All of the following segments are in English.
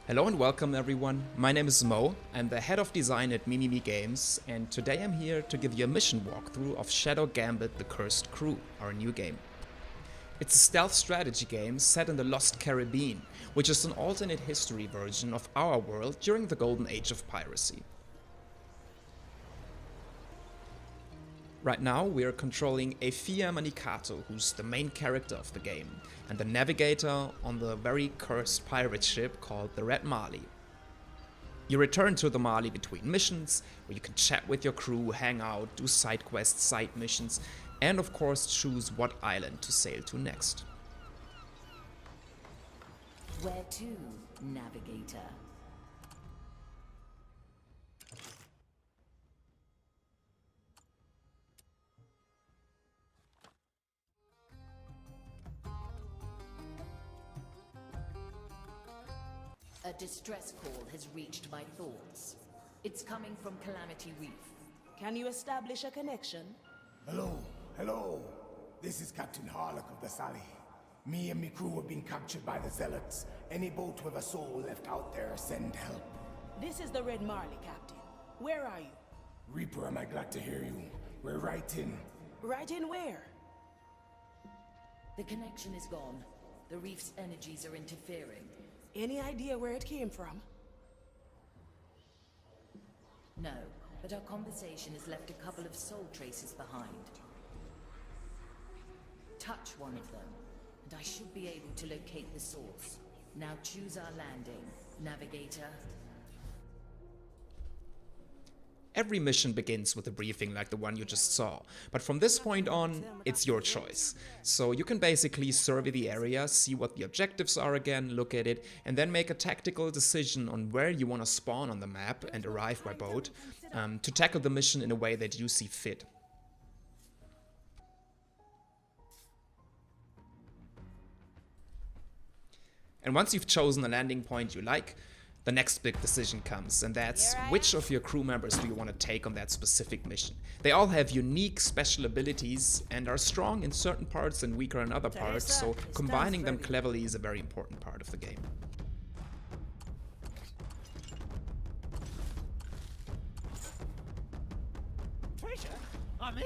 Hello and welcome everyone, my name is Mo, I'm the head of design at Mimimi Games, and today I'm here to give you a mission walkthrough of Shadow Gambit: The Cursed Crew, our new game. It's a stealth strategy game set in the Lost Caribbean, which is an alternate history version of our world during the golden age of piracy. Right now we are controlling Afia Manicato, who's the main character of the game, and the navigator on the very cursed pirate ship called the Red Marley. You return to the Marley between missions, where you can chat with your crew, hang out, do side quests, side missions, and of course choose what island to sail to next. Where to, navigator? A distress call has reached my thoughts. It's coming from Calamity Reef. Can you establish a connection? Hello. This is Captain Harlock of the Sally. Me and me crew have been captured by the Zealots. Any boat with a soul left out there, send help. This is the Red Marley, Captain. Where are you? Reaper, am I glad to hear you. We're right in. Right in where? The connection is gone. The reef's energies are interfering. Any idea where it came from? No, but our conversation has left a couple of soul traces behind. Touch one of them, and I should be able to locate the source. Now choose our landing, navigator. Every mission begins with a briefing like the one you just saw, but from this point on, it's your choice. So you can basically survey the area, see what the objectives are again, look at it, and then make a tactical decision on where you want to spawn on the map and arrive by boat to tackle the mission in a way that you see fit. And once you've chosen a landing point you like, the next big decision comes, and that's which of your crew members do you want to take on that specific mission. They all have unique special abilities and are strong in certain parts and weaker in other parts, so combining them cleverly is a very important part of the game. Treasure? I'm in!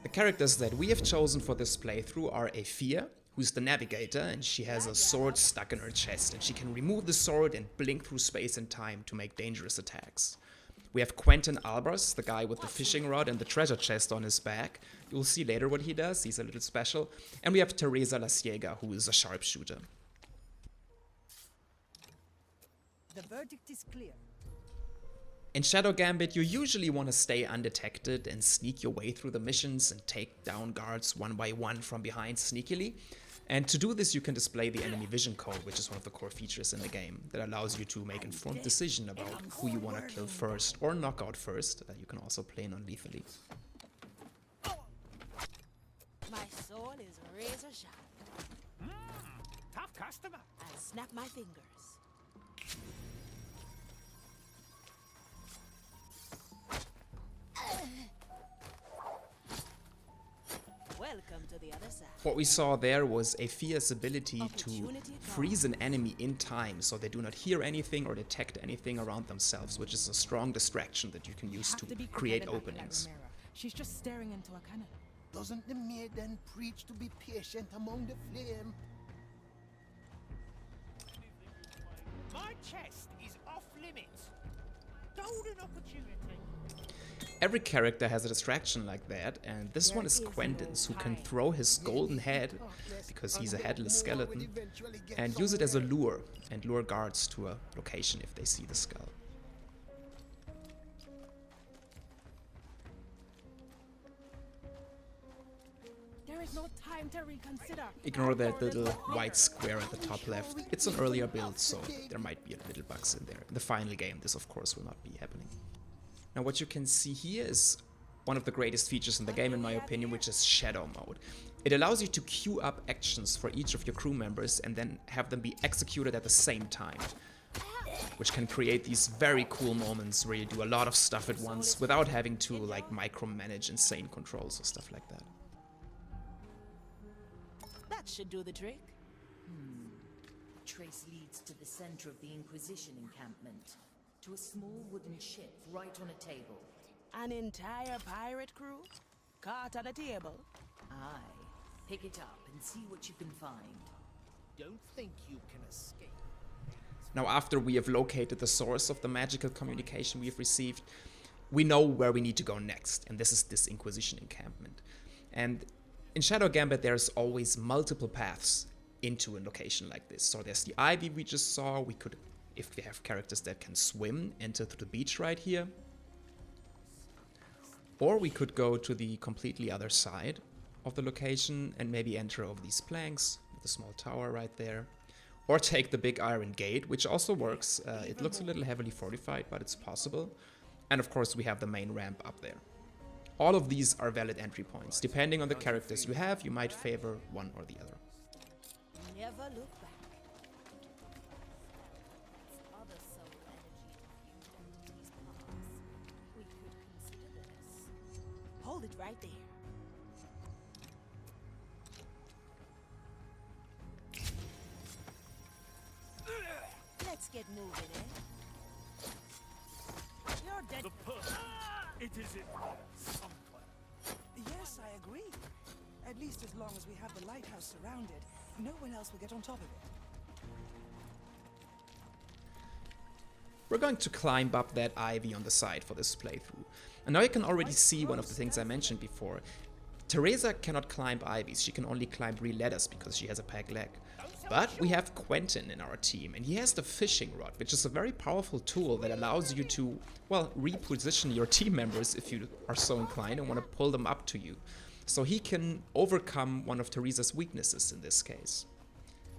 The characters that we have chosen for this playthrough are Afia, who's the navigator, and she has a sword stuck in her chest, and she can remove the sword and blink through space and time to make dangerous attacks. We have Quentin Albers, the guy with the fishing rod and the treasure chest on his back. You'll see later what he does, he's a little special. And we have Teresa La Ciega, who is a sharpshooter. The verdict is clear. In Shadow Gambit, you usually want to stay undetected and sneak your way through the missions and take down guards one by one from behind sneakily. And to do this, you can display the enemy vision code, which is one of the core features in the game that allows you to make informed decision about who you want to kill first or knock out first. You can also play non-lethally. My soul is razor sharp. Tough customer. I'll snap my fingers. Welcome to the other side. What we saw there was Afia's ability to freeze an enemy in time so they do not hear anything or detect anything around themselves, which is a strong distraction that you can use to create openings. She's just staring into a cannon. Doesn't the maid then preach to be patient among the flame? My chest is off limits. Golden opportunity. Every character has a distraction like that, and this one is Quentin's, who can throw his golden head, because he's a headless skeleton, and use it as a lure, and lure guards to a location if they see the skull. There is no time to reconsider. Ignore that little white square at the top left. It's an earlier build, so there might be little bugs in there. In the final game, this of course will not be happening. Now what you can see here is one of the greatest features in the game in my opinion, which is Shadow Mode. It allows you to queue up actions for each of your crew members and then have them be executed at the same time. which can create these very cool moments where you do a lot of stuff at once without having to like micromanage insane controls or stuff like that. That should do the trick. Trace leads to the center of the Inquisition encampment, to a small wooden ship right on a table. An entire pirate crew? Caught on a table? Aye. Pick it up and see what you can find. Don't think you can escape. Now, after we have located the source of the magical communication we've received, we know where we need to go next, and this is this Inquisition encampment. And in Shadow Gambit, there's always multiple paths into a location like this. So there's the ivy we just saw. We could, if we have characters that can swim, enter through the beach right here. Or we could go to the completely other side of the location and maybe enter over these planks with a small tower right there. Or take the big iron gate, which also works. It looks a little heavily fortified, but it's possible. And of course we have the main ramp up there. All of these are valid entry points. Depending on the characters you have, you might favor one or the other. Never look back. Other soul energy infused into these parts. We could consider this. Hold it right there. Let's get moving, eh? You're dead. It is in somewhere. Yes, I agree. At least as long as we have the lighthouse surrounded, no one else will get on top of it. We're going to climb up that ivy on the side for this playthrough. And now you can already see one of the things I mentioned before. Teresa cannot climb ivies, she can only climb real ladders because she has a peg leg. But we have Quentin in our team, and he has the fishing rod, which is a very powerful tool that allows you to, well, reposition your team members if you are so inclined and want to pull them up to you. So he can overcome one of Teresa's weaknesses in this case.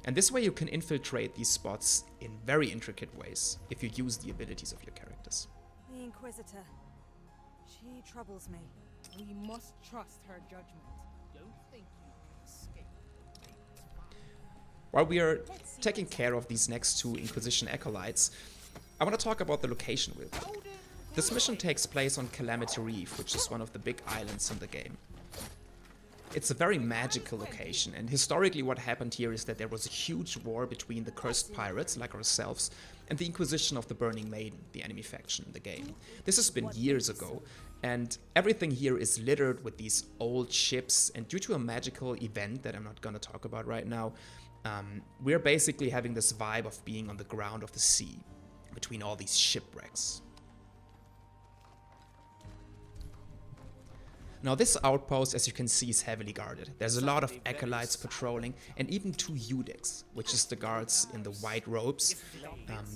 And this way you can infiltrate these spots in very intricate ways if you use the abilities of your characters. The Inquisitor. She troubles me. We must trust her judgment. Don't think you can escape. While we are taking care of these next two Inquisition acolytes, I want to talk about the location real quick. This mission takes place on Calamity Reef, which is one of the big islands in the game. It's a very magical location, and historically what happened here is that there was a huge war between the cursed pirates, like ourselves, and the Inquisition of the Burning Maiden, the enemy faction in the game. This has been years ago, and everything here is littered with these old ships, and due to a magical event that I'm not gonna talk about right now, we're basically having this vibe of being on the ground of the sea, between all these shipwrecks. Now this outpost, as you can see, is heavily guarded. There's a lot of acolytes patrolling, and even two Eudex, which is the guards in the white robes.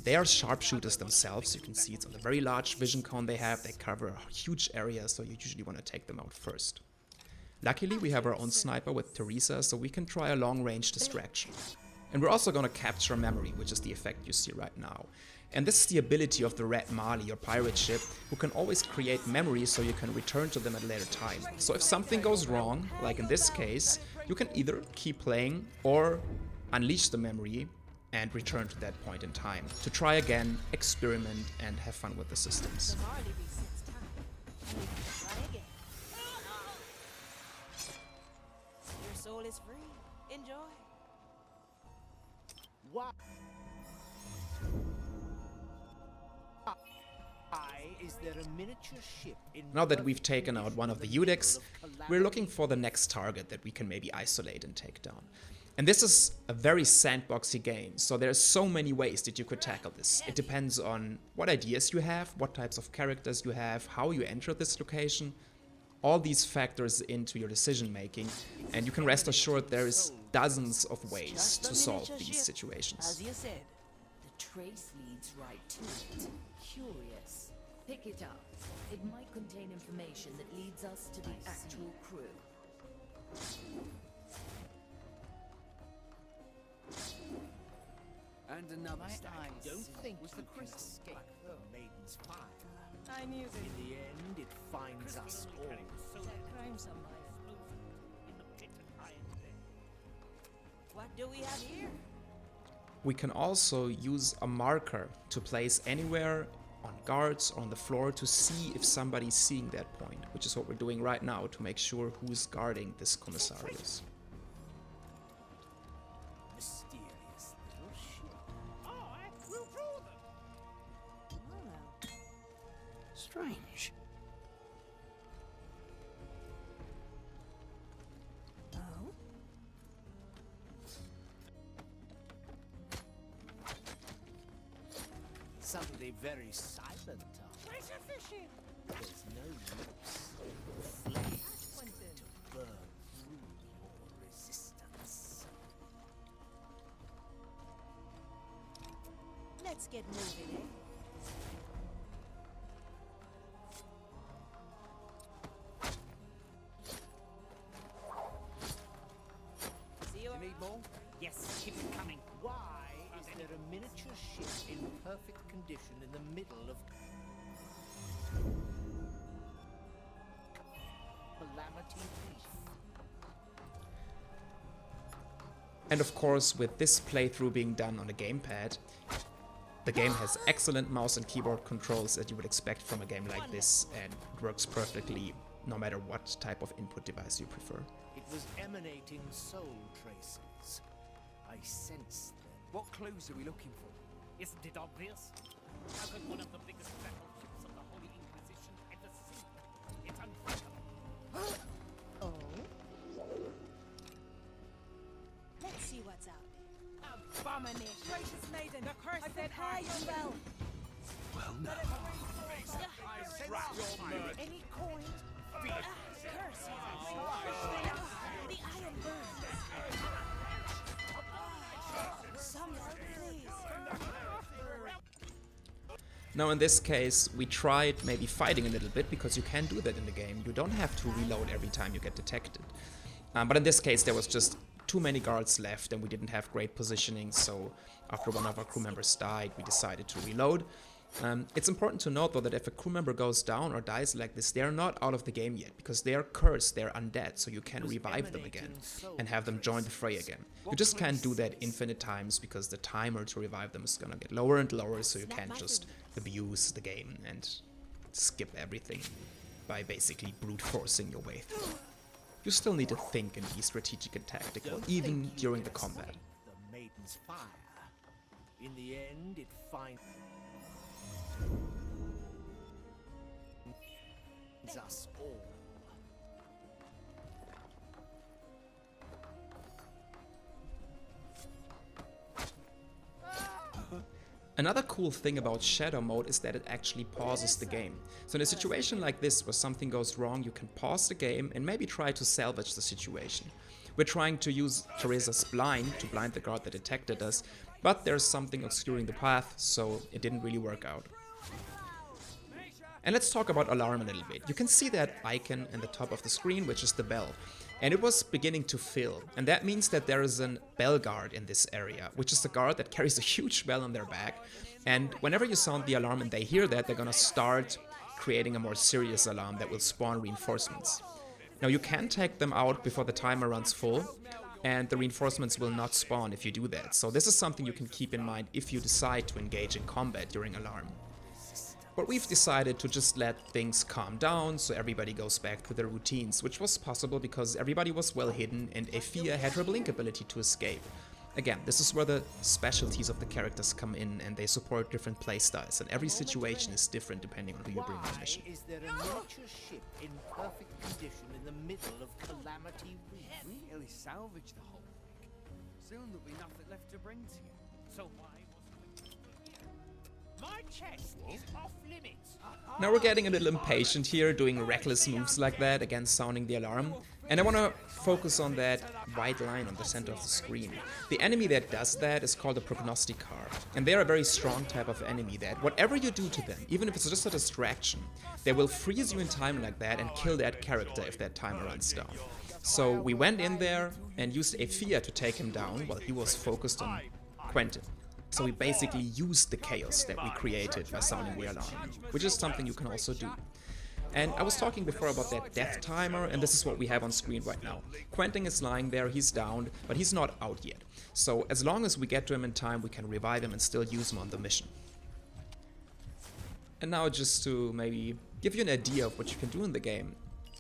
They are sharpshooters themselves. You can see it's on the very large vision cone they have. They cover a huge area, so you usually want to take them out first. Luckily, we have our own sniper with Teresa, so we can try a long-range distraction. And we're also going to capture memory, which is the effect you see right now. And this is the ability of the Red Marley, your pirate ship, who can always create memories so you can return to them at a later time. So if something goes wrong, like in this case, you can either keep playing or unleash the memory and return to that point in time to try again, experiment, and have fun with the systems. Marley resets time. And we can try again. Your soul is free. Enjoy. Why is there a miniature ship in Now that we've taken out one of the Eudex, we're looking for the next target that we can maybe isolate and take down. And this is a very sandboxy game, so there's so many ways that you could tackle this. It depends on what ideas you have, what types of characters you have, how you enter this location. All these factors into your decision making, and you can rest assured there is dozens of ways to solve these situations. As you said. The trace leads right to it. Curious. Pick it up. It might contain information that leads us to the actual crew. and another stack. Don't think you can escape the maiden's fire. I knew In this. the end, it finds us all. Crimes on my What do we have here? We can also use a marker to place anywhere on guards or on the floor to see if somebody's seeing that point, which is what we're doing right now to make sure who's guarding this commissarius. Mysterious little ship. I will draw them. Strange. Oh? Suddenly very silent. Where's your fishing? There's no use. Flames to burn through your resistance. Let's get moving, eh? See you. You need more? Yes, keep it coming. Why is there a miniature ship in perfect condition in the middle of Calamity Reef? And of course, with this playthrough being done on a gamepad, the game has excellent mouse and keyboard controls as you would expect from a game like this, and it works perfectly no matter what type of input device you prefer. It was emanating soul traces. I sensed them. What clues are we looking for? Isn't it obvious? How could one of the biggest battleships of the Holy Inquisition ever sink? It's unthinkable. Oh? Let's see what's out there. Abomination. Gracious maiden, the curse I prepare you well. Well, no. I strap your bird. Any coin? Curse. The iron burns. Some help, please. Now in this case, we tried maybe fighting a little bit, because you can do that in the game. You don't have to reload every time you get detected. But in this case, there was just too many guards left and we didn't have great positioning, so after one of our crew members died, we decided to reload. It's important to note though that if a crew member goes down or dies like this, they're not out of the game yet, because they're cursed, they're undead, so you can revive them again and have them join the fray again. You just can't do that infinite times, because the timer to revive them is gonna get lower and lower, so you can't just abuse the game and skip everything by basically brute forcing your way through. You still need to think and be strategic and tactical, even during the combat. The maiden's fire. In the end, it finds us all. Another cool thing about Shadow Mode is that it actually pauses the game. So in a situation like this where something goes wrong, you can pause the game and maybe try to salvage the situation. We're trying to use Teresa's blind to blind the guard that detected us, but there's something obscuring the path, so it didn't really work out. And let's talk about alarm a little bit. You can see that icon in the top of the screen, which is the bell. And it was beginning to fill, and that means that there is an bell guard in this area, which is a guard that carries a huge bell on their back, and whenever you sound the alarm and they hear that, they're gonna start creating a more serious alarm that will spawn reinforcements. Now you can take them out before the timer runs full, and the reinforcements will not spawn if you do that, so this is something you can keep in mind if you decide to engage in combat during alarm. But we've decided to just let things calm down so everybody goes back to their routines, which was possible because everybody was well hidden and Ephia had her blink ability to escape. Again, this is where the specialties of the characters come in, and they support different playstyles, and every situation is different depending on who you bring on the mission. Is there a miniature ship in perfect condition in the middle of Calamity Reef? We nearly salvaged the whole rig. Soon there'll be nothing left to bring to you. So why wasn't it here? My chest is off limits. Now we're getting a little impatient here, doing reckless moves like that against sounding the alarm, and I want to focus on that white line on the center of the screen. The enemy that does that is called a prognosticar, and they're a very strong type of enemy that whatever you do to them, even if it's just a distraction, they will freeze you in time like that and kill that character if that timer runs down. So we went in there and used Ephia to take him down while he was focused on Quentin. So we basically used the chaos that we created by sounding the alarm, which is something you can also do. And I was talking before about that death timer, and this is what we have on screen right now. Quentin is lying there, he's downed, but he's not out yet. So as long as we get to him in time, we can revive him and still use him on the mission. And now just to maybe give you an idea of what you can do in the game.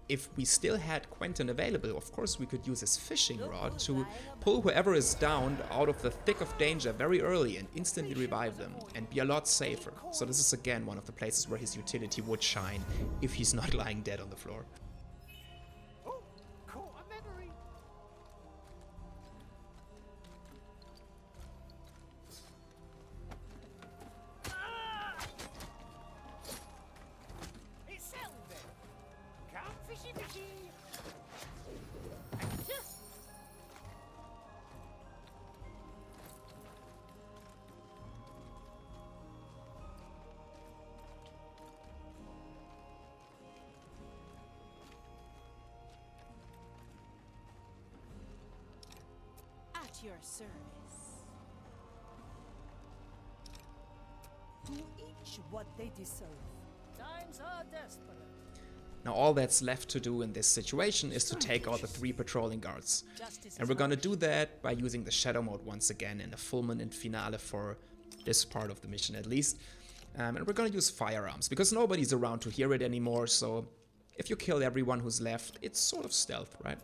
If we still had Quentin available, of course we could use his fishing rod to pull whoever is downed out of the thick of danger very early and instantly revive them and be a lot safer. So this is again one of the places where his utility would shine if he's not lying dead on the floor. Oh, caught a memory. It's settled then. Come fishy fishy. At your service. To each what they deserve. Times are desperate. Now all that's left to do in this situation is to take out the 3 patrolling guards. And we're gonna do that by using the shadow mode once again in a fulminant finale for this part of the mission at least. And we're gonna use firearms because nobody's around to hear it anymore, so if you kill everyone who's left, it's sort of stealth, right?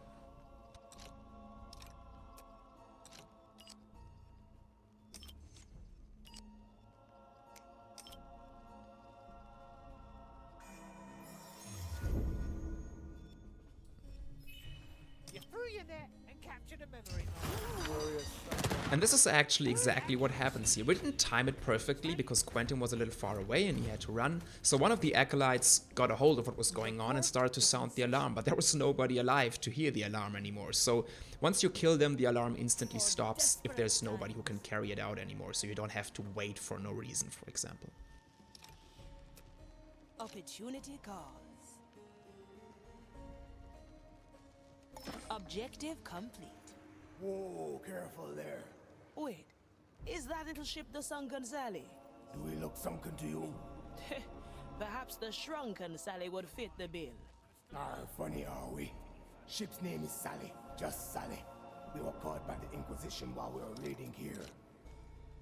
You threw your net and captured a memory. And this is actually exactly what happens here. We didn't time it perfectly because Quentin was a little far away and he had to run. So one of the acolytes got a hold of what was going on and started to sound the alarm, but there was nobody alive to hear the alarm anymore. So once you kill them, the alarm instantly stops if there's nobody who can carry it out anymore. So you don't have to wait for no reason, for example. Opportunity calls. Objective complete. Whoa, careful there. Wait, is that little ship the sunken Sally? Do we look sunken to you? Perhaps the shrunken Sally would fit the bill. Funny are we? Ship's name is Sally, just Sally. We were caught by the Inquisition while we were raiding here.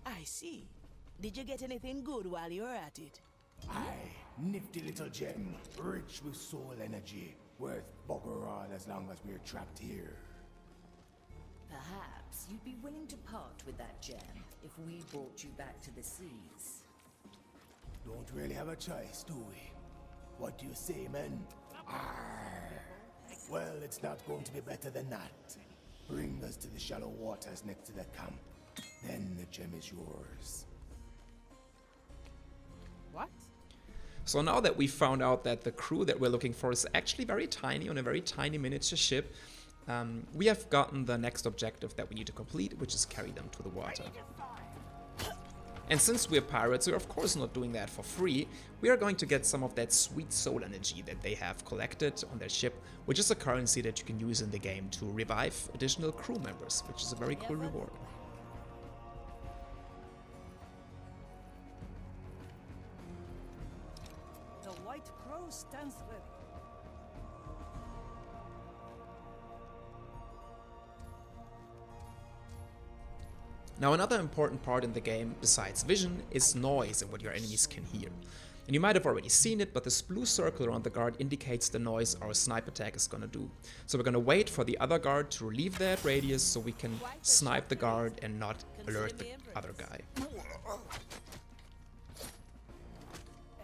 I see. Did you get anything good while you were at it? Aye, nifty little gem, rich with soul energy, worth bugger all as long as we're trapped here. Perhaps you'd be willing to part with that gem if we brought you back to the seas. Don't really have a choice, do we? What do you say, men? Arr. Well, it's not going to be better than that. Bring us to the shallow waters next to the camp. Then the gem is yours. What? So now that we found out that the crew that we're looking for is actually very tiny on a very tiny miniature ship, we have gotten the next objective that we need to complete, which is carry them to the water. And since we're pirates, we're of course not doing that for free. We are going to get some of that sweet soul energy that they have collected on their ship, which is a currency that you can use in the game to revive additional crew members, which is a very cool reward. The White Crow stands ready. Now another important part in the game, besides vision, is noise and what your enemies can hear. And you might have already seen it, but this blue circle around the guard indicates the noise our snipe attack is gonna do. So we're gonna wait for the other guard to relieve that radius so we can snipe the guard and not alert the other guy.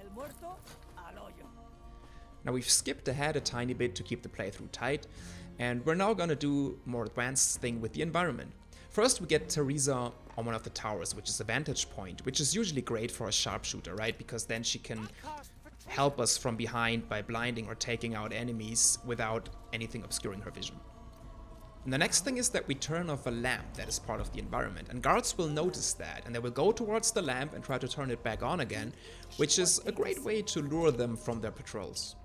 El muerto al hoyo. Now we've skipped ahead a tiny bit to keep the playthrough tight, and we're now gonna do more advanced thing with the environment. First, we get Teresa on one of the towers, which is a vantage point, which is usually great for a sharpshooter, right? Because then she can help us from behind by blinding or taking out enemies without anything obscuring her vision. And the next thing is that we turn off a lamp that is part of the environment, and guards will notice that, and they will go towards the lamp and try to turn it back on again, which is a great way to lure them from their patrols.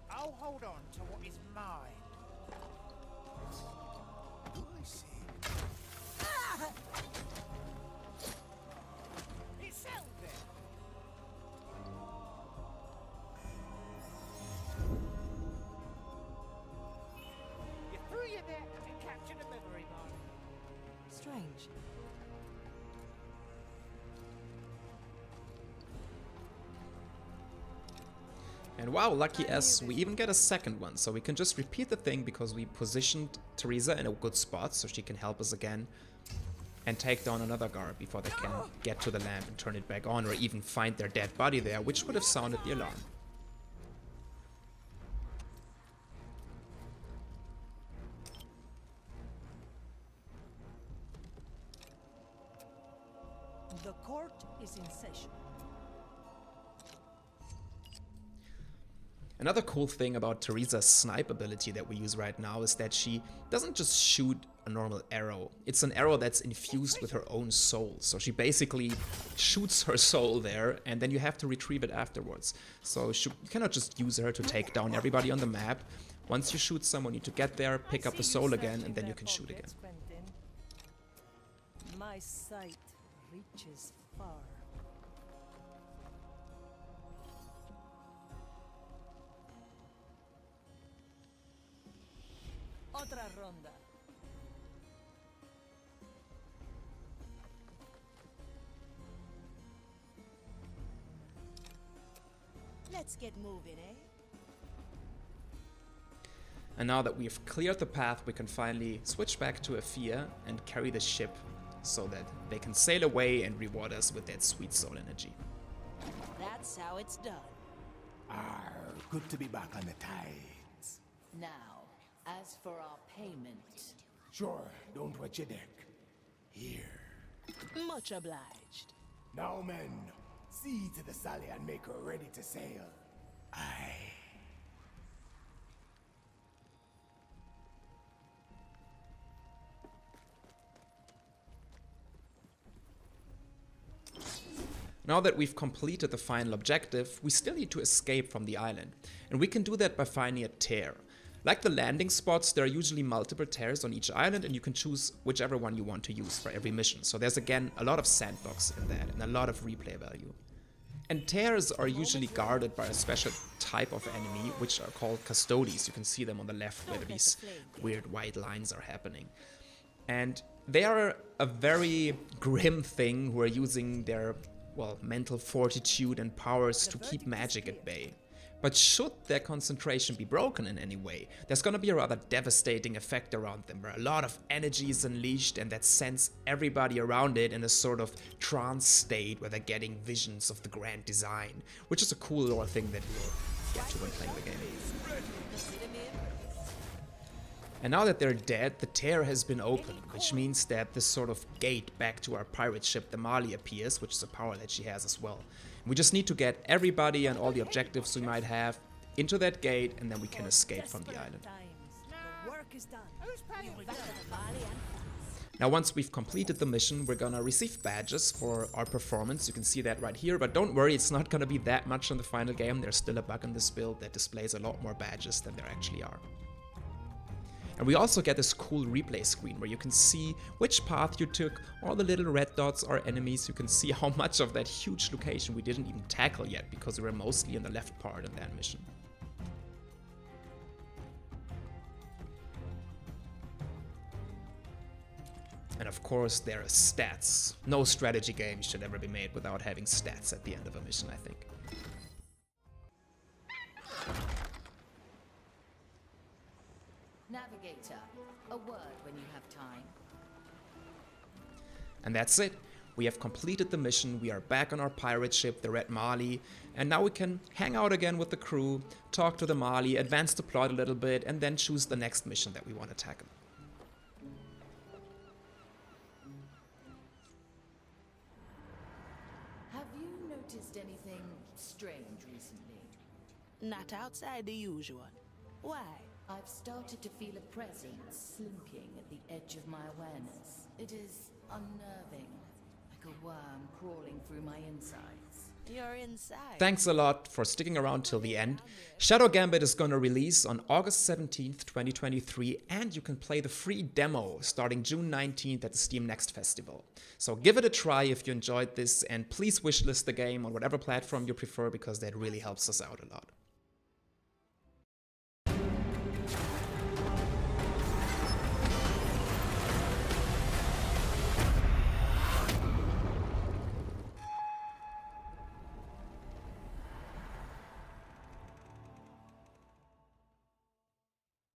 I'll hold on to what is mine. Do I see? shell then. You threw your net and captured a memory mark. Strange. And wow, lucky us, we even get a second one, so we can just repeat the thing because we positioned Teresa in a good spot so she can help us again and take down another guard before they can get to the lamp and turn it back on, or even find their dead body there, which would have sounded the alarm. The court is in session. Another cool thing about Teresa's snipe ability that we use right now is that she doesn't just shoot a normal arrow. It's an arrow that's infused with her own soul. So she basically shoots her soul there, and then you have to retrieve it afterwards. So you cannot just use her to take down everybody on the map. Once you shoot someone, you need to get there, pick up the soul again, and then you can shoot again. My sight reaches far. Otra ronda. Let's get moving, eh? And now that we've cleared the path, we can finally switch back to Aphia and carry the ship so that they can sail away and reward us with that sweet soul energy. That's how it's done. Good to be back on the tides. Now, as for our payment, Sure, don't wet your deck. Here. Much obliged. Now, men, see to the Sally and make her ready to sail. Aye. Now that we've completed the final objective, we still need to escape from the island. And we can do that by finding a tear. Like the landing spots, there are usually multiple tears on each island, and you can choose whichever one you want to use for every mission. So there's again a lot of sandbox in that and a lot of replay value. And tears are usually guarded by a special type of enemy, which are called custodies. You can see them on the left where these weird white lines are happening. And they are a very grim thing who are using their, well, mental fortitude and powers to keep magic at bay. But should their concentration be broken in any way, there's gonna be a rather devastating effect around them, where a lot of energy is unleashed and that sends everybody around it in a sort of trance state where they're getting visions of the grand design, which is a cool lore thing that we'll get to when playing the game. And now that they're dead, the tear has been opened, which means that this sort of gate back to our pirate ship, the Mali, appears, which is a power that she has as well. We just need to get everybody and all the objectives we might have into that gate, and then we can escape from the island. The work is done. Who's paying for that? Now once we've completed the mission, we're gonna receive badges for our performance. You can see that right here, but don't worry, it's not gonna be that much in the final game. There's still a bug in this build that displays a lot more badges than there actually are. And we also get this cool replay screen where you can see which path you took. All the little red dots are enemies. You can see how much of that huge location we didn't even tackle yet because we were mostly in the left part in that mission. And of course there are stats. No strategy game should ever be made without having stats at the end of a mission, I think. Navigator, a word when you have time. And that's it. We have completed the mission, we are back on our pirate ship, the Red Mali, and now we can hang out again with the crew, talk to the Mali, advance the plot a little bit, and then choose the next mission that we want to tackle. Have you noticed anything strange recently? Not outside the usual. Why? I've started to feel a presence slinking at the edge of my awareness. It is unnerving, like a worm crawling through my insides. You're inside. Thanks a lot for sticking around till the end. Shadow Gambit is gonna release on August 17th, 2023, and you can play the free demo starting June 19th at the Steam Next Festival. So give it a try if you enjoyed this, and please wishlist the game on whatever platform you prefer, because that really helps us out a lot.